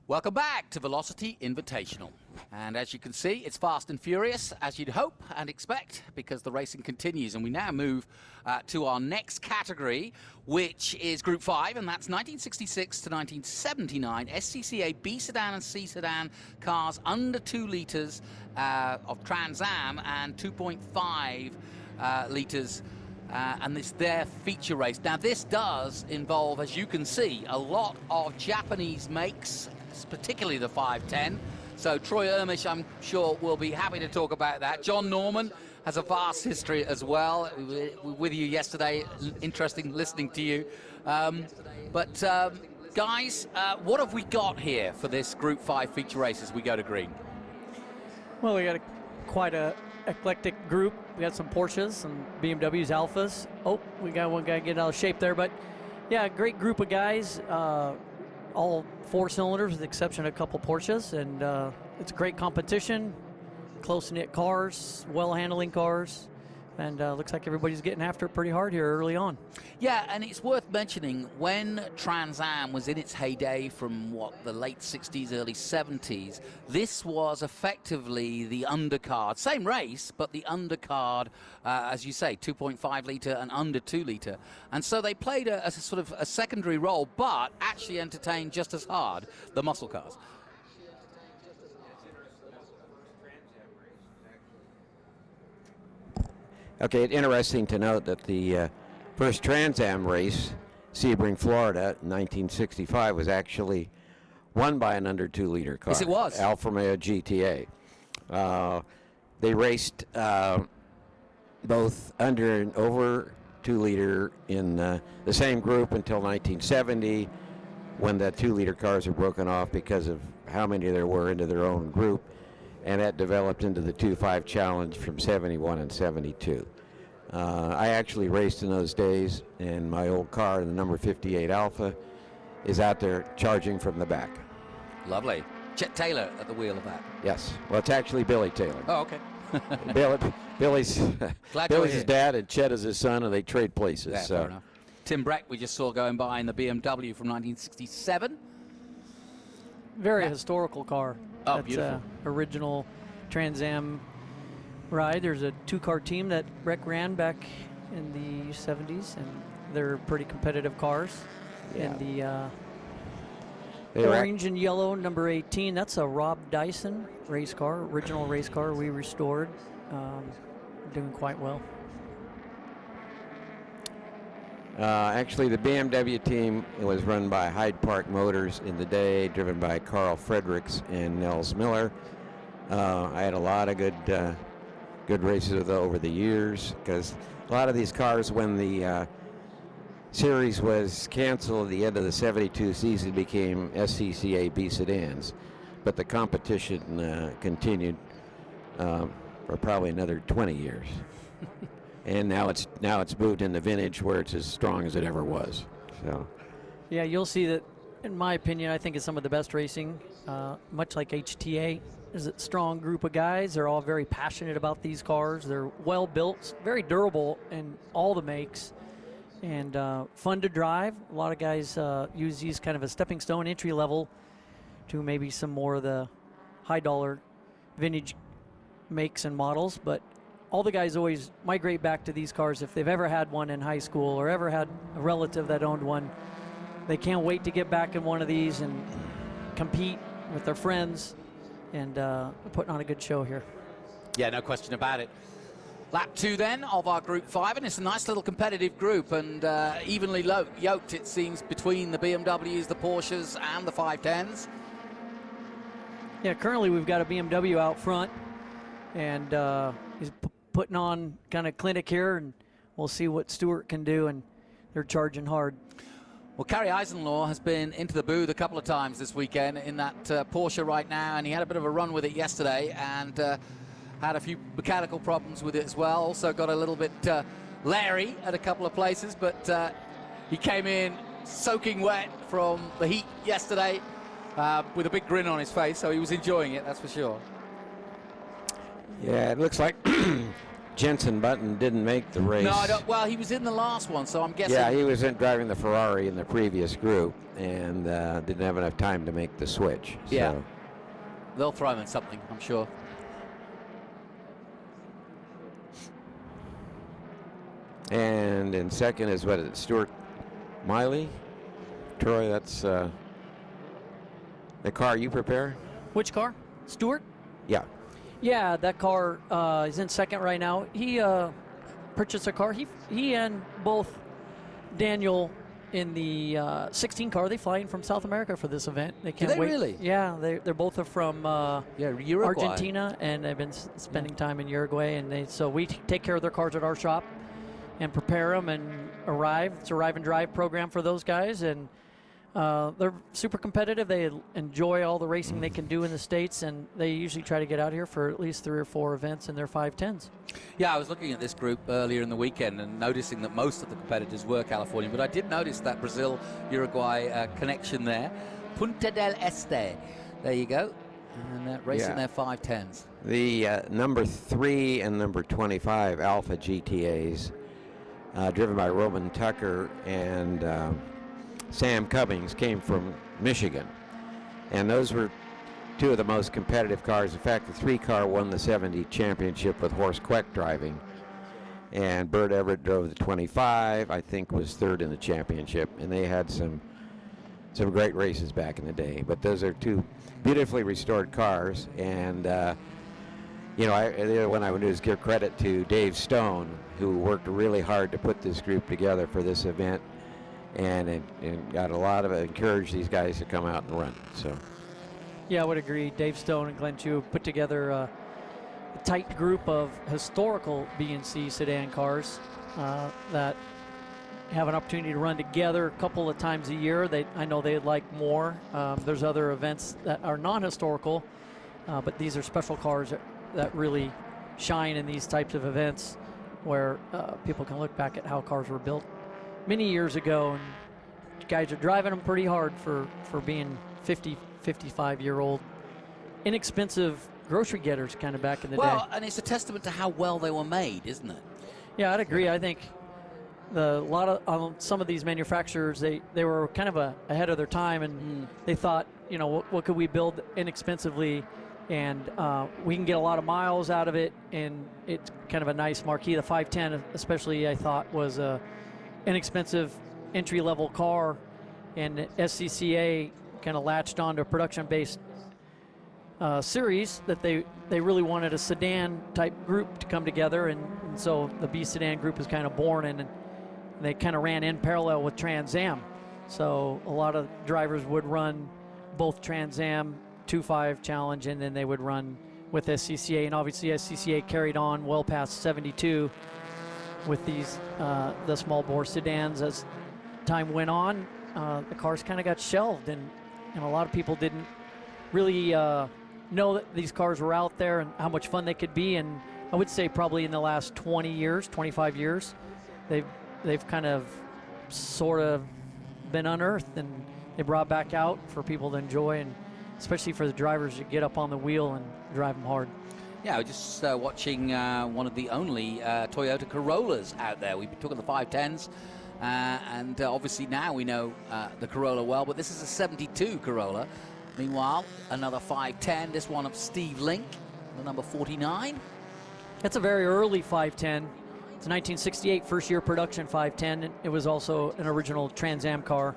Welcome back to Velocity Invitational. And as you can see, it's fast and furious, as you'd hope and expect, because the racing continues. And we now move to our next category, which is Group 5, and that's 1966 to 1979 SCCA B sedan and C sedan cars under 2 litres of Trans Am and 2.5 litres. And it's their feature race. Now, this does involve, as you can see, a lot of Japanese makes, particularly the 510. So Troy Ermish, I'm sure, will be happy to talk about that. John Norman has a vast history as well. We were with you yesterday. Interesting listening to you. Guys, what have we got here for this Group 5 feature race as we go to green? Well, we got quite a eclectic group. We got some Porsches, some BMWs, Alfas. Oh, we got one guy getting out of shape there, but yeah, great group of guys. All 4 cylinders with the exception of a couple Porsches, and it's a great competition, close-knit cars, well-handling cars, and looks like everybody's getting after it pretty hard here early on. Yeah, and it's worth mentioning, when Trans Am was in its heyday from, the late 60s, early 70s, this was effectively the undercard. Same race, but the undercard, as you say, 2.5 litre and under 2 litre. And so they played a sort of a secondary role, but actually entertained just as hard the muscle cars. Okay, it's interesting to note that the first Trans Am race, Sebring, Florida, in 1965, was actually won by an under 2 liter car. Yes, it was. Alfa Romeo GTA. They raced both under and over 2 liter in the same group until 1970, when the 2 liter cars were broken off because of how many there were into their own group. And that developed into the 2.5 challenge from 71 and 72. I actually raced in those days, and my old car, the number 58 Alfa, is out there charging from the back. Lovely. Chet Taylor at the wheel of that. Yes. Well, it's actually Billy Taylor. Oh, okay. Billy's his dad, and Chet is his son, and they trade places. Yeah, fair enough. Tim Breck, we just saw going by in the BMW from 1967. Very historical car. Oh, That's beautiful. Original Trans Am ride. There's a 2-car team that Breck ran back in the 70s, and they're pretty competitive cars. Yeah. And the orange and yellow number 18, that's a Rob Dyson race car, original race car we restored. Doing quite well. Actually, the BMW team was run by Hyde Park Motors in the day, driven by Carl Fredericks and Nels Miller. I had a lot of good races with over the years, because a lot of these cars, when the series was canceled at the end of the 72 season, became SCCA B sedans, but the competition continued for probably another 20 years. And now it's moved into vintage, where it's as strong as it ever was. So, yeah, you'll see that. In my opinion, I think it's some of the best racing. Much like HTA, is a strong group of guys. They're all very passionate about these cars. They're well built, very durable in all the makes, and fun to drive. A lot of guys use these kind of a stepping stone, entry level, to maybe some more of the high dollar vintage makes and models, but all the guys always migrate back to these cars if they've ever had one in high school or ever had a relative that owned one. They can't wait to get back in one of these and compete with their friends, and putting on a good show here. Yeah, no question about it. Lap 2 then of our Group 5, and it's a nice little competitive group, and evenly yoked, it seems, between the BMWs, the Porsches, and the 510s. Yeah, currently we've got a BMW out front, and he's putting on kind of clinic here, and we'll see what Stewart can do, and they're charging hard. Well, Kerry Eisenlaw has been into the booth a couple of times this weekend in that Porsche right now, and he had a bit of a run with it yesterday, and had a few mechanical problems with it as well. Also got a little bit leery at a couple of places, but he came in soaking wet from the heat yesterday with a big grin on his face, so he was enjoying it, that's for sure. yeah, it looks like Jensen Button didn't make the race. No, I don't. Well, he was in the last one, so I'm guessing. Yeah, he was driving the Ferrari in the previous group and didn't have enough time to make the switch. Yeah. So. They'll throw him in something, I'm sure. And in second is Stuart Miley. Troy, that's the car you prepare? Which car? Stewart? Yeah. Yeah, that car is in second right now. He purchased a car. He and both Daniel in the 16 car, they fly in from South America for this event. They can't Do they wait. really? Yeah, they're both from Uruguay. Argentina, and they've been spending time in Uruguay. And so we take care of their cars at our shop and prepare them and arrive. It's a arrive and drive program for those guys, and they're super competitive. They enjoy all the racing they can do in the States, and they usually try to get out here for at least 3 or 4 events in their 510s. Yeah, I was looking at this group earlier in the weekend and noticing that most of the competitors were Californian, but I did notice that Brazil-Uruguay connection there. Punta del Este. There you go. And racing their 510s. The number 3 and number 25 Alfa GTAs, driven by Roman Tucker and Sam Cummings, came from Michigan. And those were 2 of the most competitive cars. In fact, the 3 car won the 70 championship with Horst Queck driving. And Bert Everett drove the 25, I think was 3rd in the championship. And they had some great races back in the day. But those are 2 beautifully restored cars. And, the other one I would do is give credit to Dave Stone, who worked really hard to put this group together for this event. And got a lot of encouraged these guys to come out and run. So. Yeah, I would agree. Dave Stone and Glenn Chu put together a tight group of historical B&C sedan cars that have an opportunity to run together a couple of times a year. I know they'd like more. There's other events that are non-historical, but these are special cars that really shine in these types of events where people can look back at how cars were built many years ago, and guys are driving them pretty hard for being 50, 55-year-old inexpensive grocery getters kind of back in the day. Well, and it's a testament to how well they were made, isn't it? Yeah, I'd agree. I think some of these manufacturers, they were kind of ahead of their time, and they thought, what could we build inexpensively, and we can get a lot of miles out of it, and it's kind of a nice marquee. The 510 especially, I thought, was a inexpensive entry-level car, and SCCA kind of latched onto a production-based series that they really wanted a sedan type group to come together, and so the B sedan group is kind of born, and they kind of ran in parallel with Trans Am. So a lot of drivers would run both Trans Am 2.5 Challenge, and then they would run with SCCA, and obviously SCCA carried on well past 72 with these the small bore sedans. As time went on, the cars kind of got shelved, and a lot of people didn't really know that these cars were out there and how much fun they could be. And I would say probably in the last 20 years, 25 years, they've kind of sort of been unearthed, and they brought back out for people to enjoy, and especially for the drivers to get up on the wheel and drive them hard. Yeah, we're just watching one of the only Toyota Corollas out there. We've been talking the 510s, and obviously now we know the Corolla well, but this is a 72 Corolla. Meanwhile, another 510, this one of Steve Link, the number 49. That's a very early 510. It's a 1968 first year production 510. It was also an original Trans Am car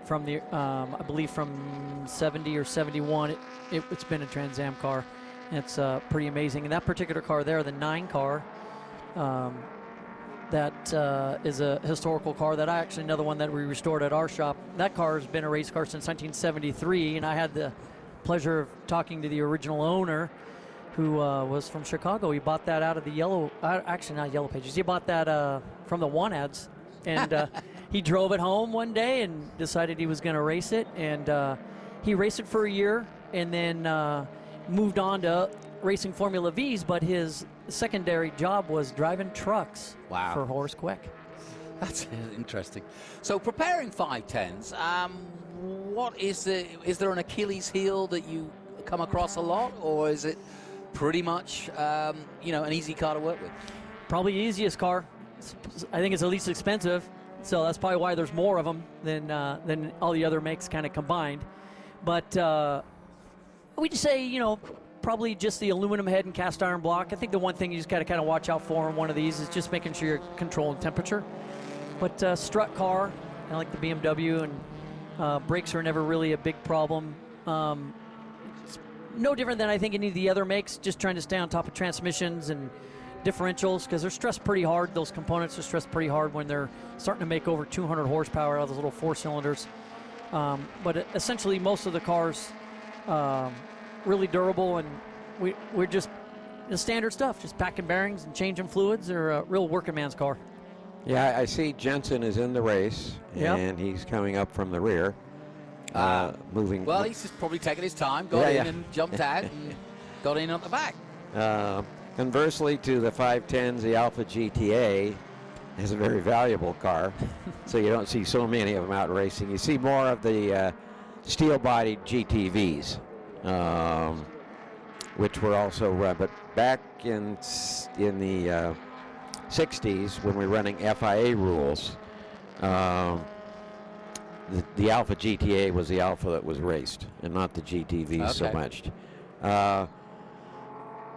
from the, I believe from 70 or 71. It's been a Trans Am car. It's pretty amazing. And that particular car there, the 9 car, that is a historical car that another one that we restored at our shop. That car has been a race car since 1973, and I had the pleasure of talking to the original owner, who was from Chicago. He bought that out of the actually not Yellow Pages. He bought that from the Want Ads, and he drove it home one day and decided he was going to race it, and he raced it for a year, and then moved on to racing Formula Vs, but his secondary job was driving trucks for Horst Queck. That's interesting. So preparing 510s, what is there an Achilles heel that you come across a lot, or is it pretty much an easy car to work with? Probably the easiest car. I think it's the least expensive, so that's probably why there's more of them than all the other makes kind of combined. But we just say, you know, probably just the aluminum head and cast iron block. I think the one thing you just got to kind of watch out for in one of these is just making sure you're controlling temperature. But strut car, I like the BMW, and brakes are never really a big problem. It's no different than I think any of the other makes, just trying to stay on top of transmissions and differentials, because they're stressed pretty hard. Those components are stressed pretty hard when they're starting to make over 200 horsepower out of those little 4 cylinders. But essentially most of the cars really durable, and we're just the standard stuff, just packing bearings and changing fluids. They're a real working man's car. Yeah, I see Jensen is in the race, and he's coming up from the rear, moving. Well, he's just probably taking his time, got in and jumped out and got in at the back. Conversely to the 510s, the Alfa GTA is a very valuable car, so you don't see so many of them out racing. You see more of the steel-bodied GTVs, which were also run. But back in the 60s, when we were running FIA rules, the Alfa GTA was the Alfa that was raced, and not the GTVs so much.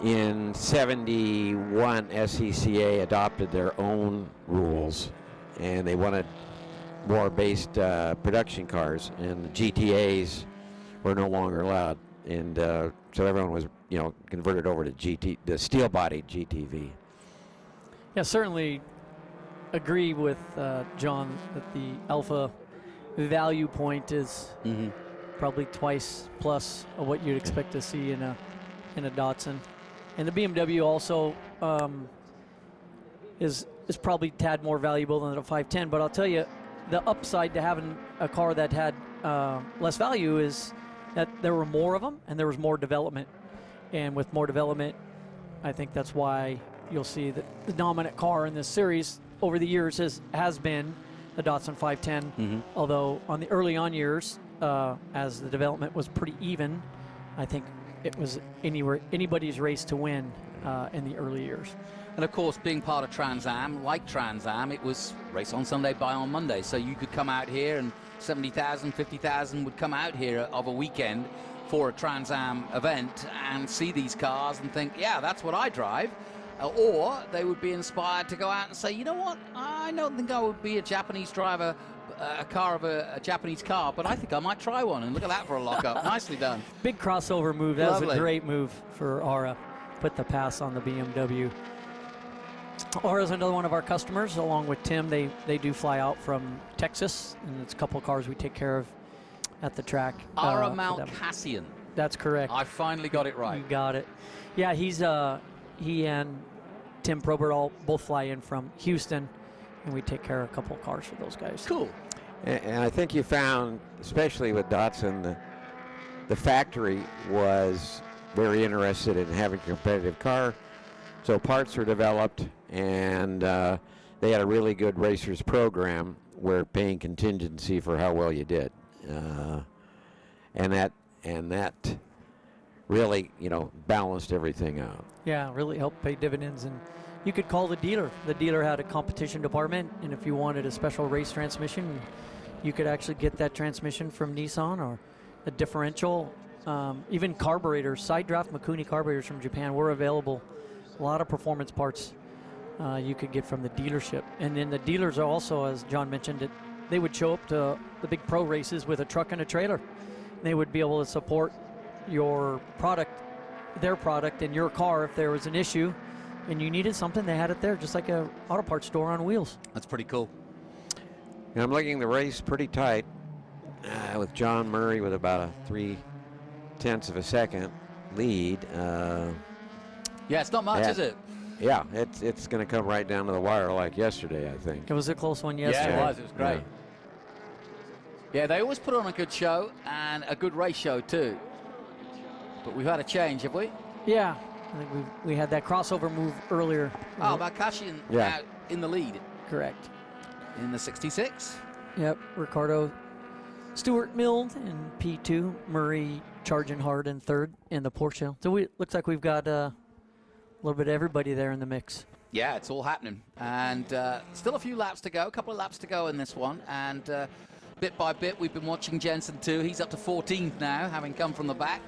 In 71, SCCA adopted their own rules, and they wanted more based production cars, and the GTAs were no longer allowed, and so everyone was, you know, converted over to the steel-bodied GTV. Yeah, certainly agree with John that the Alfa value point is probably twice plus of what you'd expect to see in a Datsun. And the BMW also is probably a tad more valuable than a 510. But I'll tell you, the upside to having a car that had less value is that there were more of them and there was more development. And with more development, I think that's why you'll see that the dominant car in this series over the years has been the Datsun 510. Although on the early on years, as the development was pretty even, I think it was anybody's race to win in the early years. And of course, being part of Trans Am, like Trans Am, it was race on Sunday, buy on Monday. So you could come out here and 70,000, 50,000 would come out here of a weekend for a Trans Am event and see these cars and think, yeah, that's what I drive. Or they would be inspired to go out and say, you know what, I don't think I would be a Japanese driver, a car of a Japanese car, but I think I might try one. And look at that for a lockup. Nicely done. Big crossover move. That was a great move for Aura. Put the pass on the BMW. Aura is another one of our customers, along with Tim. They do fly out from Texas, and it's a couple of cars we take care of at the track. Aura Mount Cassian. That's correct. I finally got it right. You got it. Yeah, he and Tim Probert both fly in from Houston, and we take care of a couple of cars for those guys. Cool. And I think you found, especially with Datsun, the factory was very interested in having a competitive car. So parts were developed, and they had a really good racers program where paying contingency for how well you did, and that really, you know, balanced everything out. Yeah, really helped pay dividends. And you could call the dealer. The dealer had a competition department, and if you wanted a special race transmission, you could actually get that transmission from Nissan, or a differential. Even carburetors, side draft Mikuni carburetors from Japan were available. A lot of performance parts you could get from the dealership. And then the dealers are also, as John mentioned, they would show up to the big pro races with a truck and a trailer. They would be able to support your product, their product, in your car if there was an issue and you needed something. They had it there, just like a auto parts store on wheels. That's pretty cool. And I'm looking the race pretty tight with John Murray with about a 0.3 of a second lead. Yeah, it's not much, is it? Yeah, it's going to come right down to the wire like yesterday, I think. It was a close one yesterday. Yeah, it was great. Yeah, they always put on a good show and a good race show too. But we've had a change, have we? Yeah, I think we had that crossover move earlier. Oh, Bakashian out in the lead. Correct. In the 66. Yep, Ricardo Stewart milled in P2, Murray charging hard in third in the Porsche. So looks like we've got a little bit of everybody there in the mix. Yeah, it's all happening. And still a few laps to go, a couple of laps to go in this one. And bit by bit, we've been watching Jensen too. He's up to 14th now, having come from the back.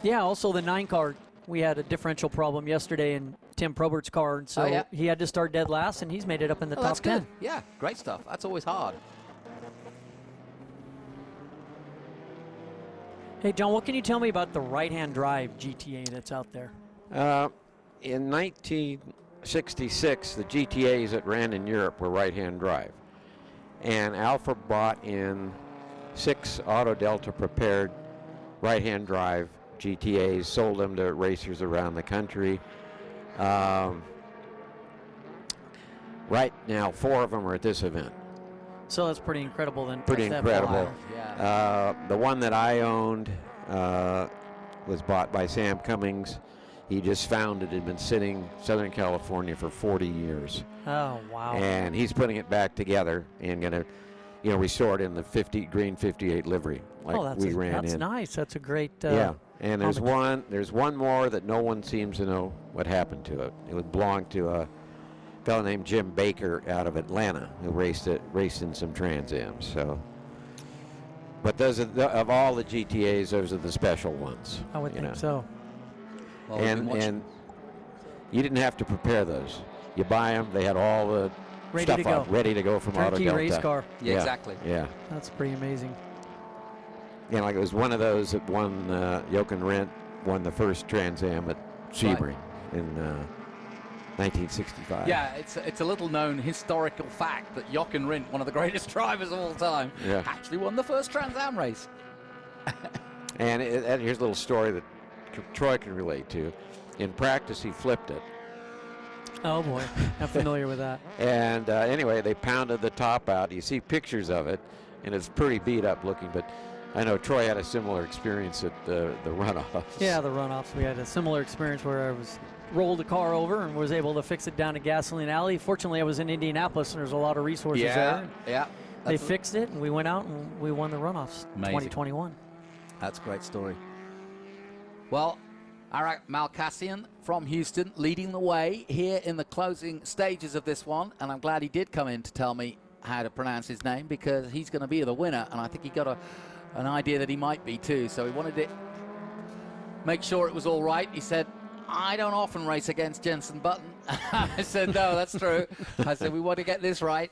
Yeah, also the 9 car. We had a differential problem yesterday in Tim Probert's car, and so he had to start dead last, and he's made it up in the top that's 10. Good. Yeah, great stuff. That's always hard. Hey, John, what can you tell me about the right-hand drive GTA that's out there? In 1966, the GTAs that ran in Europe were right-hand drive. And Alfa brought in 6 Auto Delta prepared right-hand drive GTAs, sold them to racers around the country. Right now, 4 of them are at this event. So that's pretty incredible then. Pretty incredible. Yeah. The one that I owned was bought by Sam Cummings. He just found it had been sitting in Southern California for 40 years. Oh, wow. And he's putting it back together and going to, restore it in the green 58 livery like we ran in. That's nice. That's a great. Yeah. And there's one more that no one seems to know what happened to it. It would belong to a fellow named Jim Baker out of Atlanta who raced in some Trans Ams. So, but those are of all the GTAs, those are the special ones. I would think so. Well, and you didn't have to prepare those. You buy them; they had all the stuff ready to go from Auto Delta. Race car. Yeah, exactly. Yeah. That's pretty amazing. Yeah, like it was one of those that won. Jochen Rindt won the first Trans Am at Sebring in 1965. Yeah, it's a little known historical fact that Jochen Rindt, one of the greatest drivers of all time, actually won the first Trans Am race. And here's a little story that Troy can relate to. In practice, he flipped it. Oh boy, I'm familiar with that. And anyway, they pounded the top out. You see pictures of it, and it's pretty beat up looking, but I know Troy had a similar experience at the runoffs. Yeah, the runoffs. We had a similar experience where I rolled the car over and was able to fix it down to Gasoline Alley. Fortunately, I was in Indianapolis, and there's a lot of resources there. Yeah. They fixed it, and we went out and we won the runoffs. Amazing. 2021. That's a great story. Well, Arak Malkassian from Houston leading the way here in the closing stages of this one, and I'm glad he did come in to tell me how to pronounce his name, because he's going to be the winner, and I think he got an idea that he might be too, so he wanted to make sure it was all right. He said, I don't often race against Jensen Button. I said, no, that's true. I said, we want to get this right.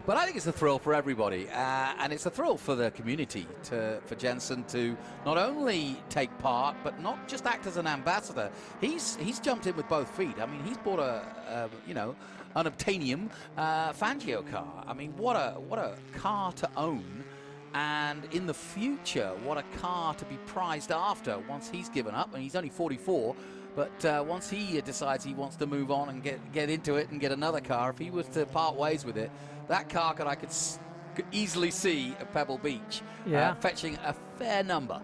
But I think it's a thrill for everybody, and it's a thrill for the community for Jensen to not only take part, but not just act as an ambassador. He's jumped in with both feet. I mean, he's bought an Obtainium Fangio car. I mean, what a car to own, and in the future, what a car to be prized after once he's given up, and he's only 44. But once he decides he wants to move on and get into it and get another car, if he was to part ways with it, that car I could easily see at Pebble Beach, fetching a fair number.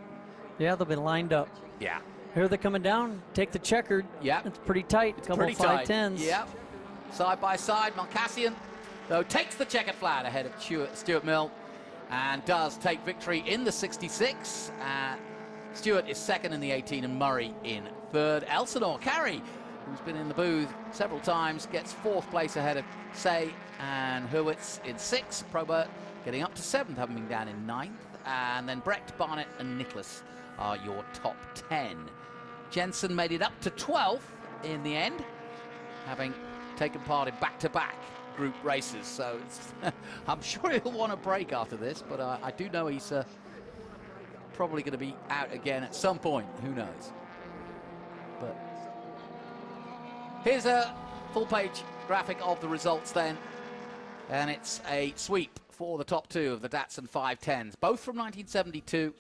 Yeah, they've been lined up. Yeah. Here they're coming down. Take the checkered. Yeah. It's pretty tight. It's couple pretty of 510s. Yeah. Side by side, Malkassian, though, takes the checkered flag ahead of Stuart Mill and does take victory in the 66. Stewart is second in the 18 and Murray in third. Elsinore Carey, who's been in the booth several times, gets fourth place ahead of Say and Hurwitz in sixth. Probert getting up to seventh, having been down in ninth. And then Brecht, Barnett and Nicholas are your top 10. Jensen made it up to 12th in the end, having taken part in back-to-back group races. So I'm sure he'll want a break after this, but I do know he's probably going to be out again at some point. Who knows? But here's a full-page graphic of the results then, and it's a sweep for the top two of the Datsun 510s, both from 1972.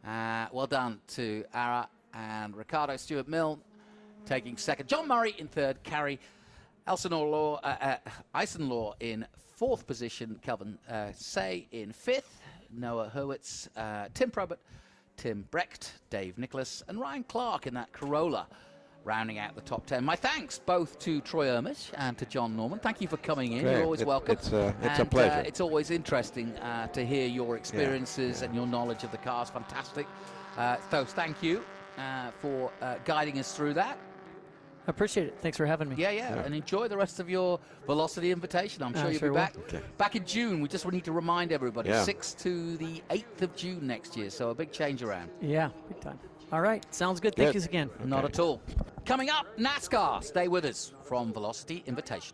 Well done to Ara and Ricardo. Stuart Mill taking second. John Murray in third. Carey Eisenlaw in fourth position. Kelvin Say in fifth. Noah Hurwitz, Tim Probert, Tim Brecht, Dave Nicholas, and Ryan Clark in that Corolla, rounding out the top 10. My thanks both to Troy Ermish and to John Norman. Thank you for coming in. You're always welcome. It's a pleasure. It's always interesting to hear your experiences and your knowledge of the cars. Fantastic. So thank you for guiding us through that. I appreciate it. Thanks for having me. Yeah, and enjoy the rest of your Velocity Invitation. I'm sure you'll sure be will. back. Back in June. We just need to remind everybody, Yeah. 6th to the 8th of June next year. So a big change around. Yeah, big time. All right, sounds good. Thank Good. you again. Not at all. Coming up, NASCAR. Stay with us from Velocity Invitational.